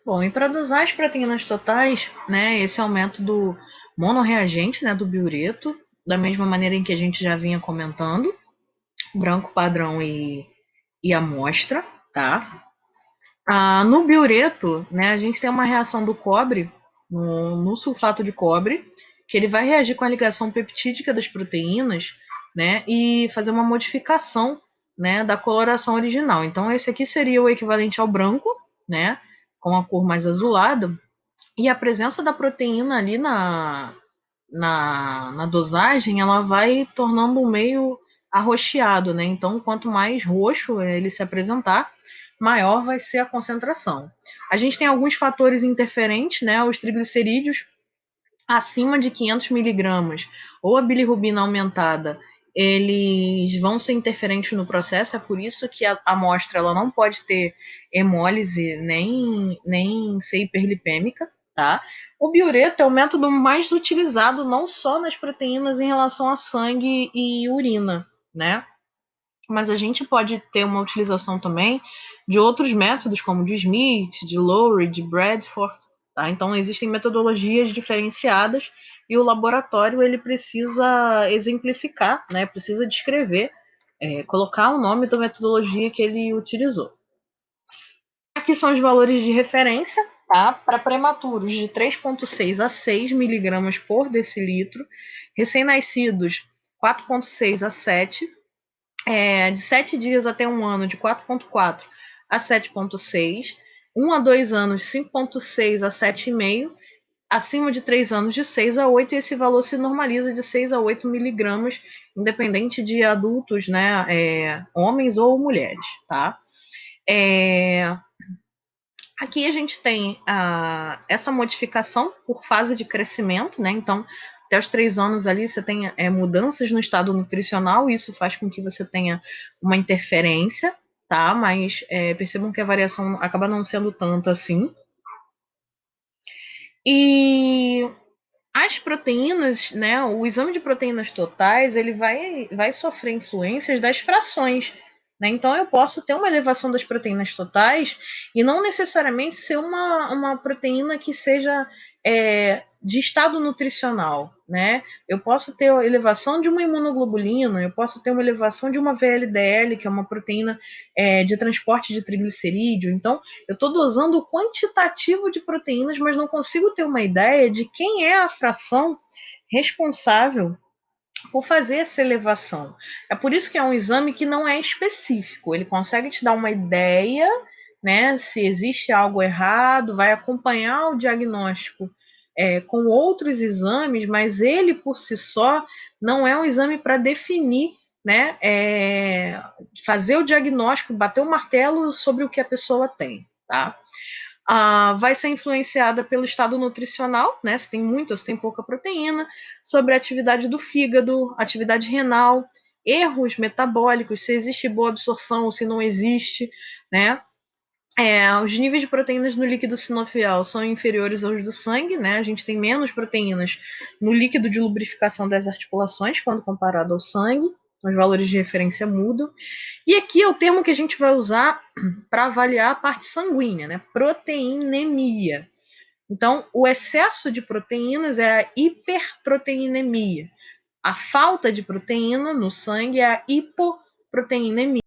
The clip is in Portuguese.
Bom, e para dosar as proteínas totais, né, esse é o método monorreagente, né, do biureto, da mesma maneira em que a gente já vinha comentando, branco padrão e amostra, tá? No biureto, né, a gente tem uma reação do cobre no sulfato de cobre, que ele vai reagir com a ligação peptídica das proteínas, né, e fazer uma modificação, né, da coloração original. Então, esse aqui seria o equivalente ao branco, né, com a cor mais azulada, e a presença da proteína ali na dosagem, ela vai tornando um meio arroxeado, né? Então, quanto mais roxo ele se apresentar, maior vai ser a concentração. A gente tem alguns fatores interferentes, né? Os triglicerídeos acima de 500 miligramas ou a bilirrubina aumentada, eles vão ser interferentes no processo, é por isso que a amostra ela não pode ter hemólise nem ser hiperlipêmica, tá? O biureto é o método mais utilizado não só nas proteínas em relação a sangue e urina, né? Mas a gente pode ter uma utilização também de outros métodos, como de Smith, de Lowry, de Bradford. Tá? Então, existem metodologias diferenciadas e o laboratório ele precisa exemplificar, né? Precisa descrever, colocar o nome da metodologia que ele utilizou. Aqui são os valores de referência, tá? Para prematuros de 3,6 a 6 miligramas por decilitro, recém-nascidos 4,6 a 7, de 7 dias até 1 ano, de 4,4 a 7,6, 1 a 2 anos, 5,6 a 7,5, acima de 3 anos, de 6 a 8, e esse valor se normaliza de 6 a 8 miligramas, independente de adultos, né, homens ou mulheres, tá? Aqui a gente tem essa modificação por fase de crescimento, né? Então, até os 3 anos ali você tem mudanças no estado nutricional, e isso faz com que você tenha uma interferência, tá? Mas percebam que a variação acaba não sendo tanta assim. E as proteínas, né? O exame de proteínas totais, ele vai sofrer influências das frações, né? Então, eu posso ter uma elevação das proteínas totais e não necessariamente ser uma proteína que seja de estado nutricional, né? Eu posso ter a elevação de uma imunoglobulina, eu posso ter uma elevação de uma VLDL, que é uma proteína de transporte de triglicerídeo. Então, eu estou dosando o quantitativo de proteínas, mas não consigo ter uma ideia de quem é a fração responsável por fazer essa elevação. É por isso que é um exame que não é específico. Ele consegue te dar uma ideia, né, se existe algo errado, vai acompanhar o diagnóstico com outros exames, mas ele por si só não é um exame para definir, né, fazer o diagnóstico, bater o martelo sobre o que a pessoa tem, tá? Vai ser influenciada pelo estado nutricional, né? Se tem muita ou se tem pouca proteína, sobre a atividade do fígado, atividade renal, erros metabólicos, se existe boa absorção ou se não existe, né? Os níveis de proteínas no líquido sinovial são inferiores aos do sangue, né? A gente tem menos proteínas no líquido de lubrificação das articulações quando comparado ao sangue. Os valores de referência mudam. E aqui é o termo que a gente vai usar para avaliar a parte sanguínea, né? Proteinemia. Então, o excesso de proteínas é a hiperproteinemia. A falta de proteína no sangue é a hipoproteinemia.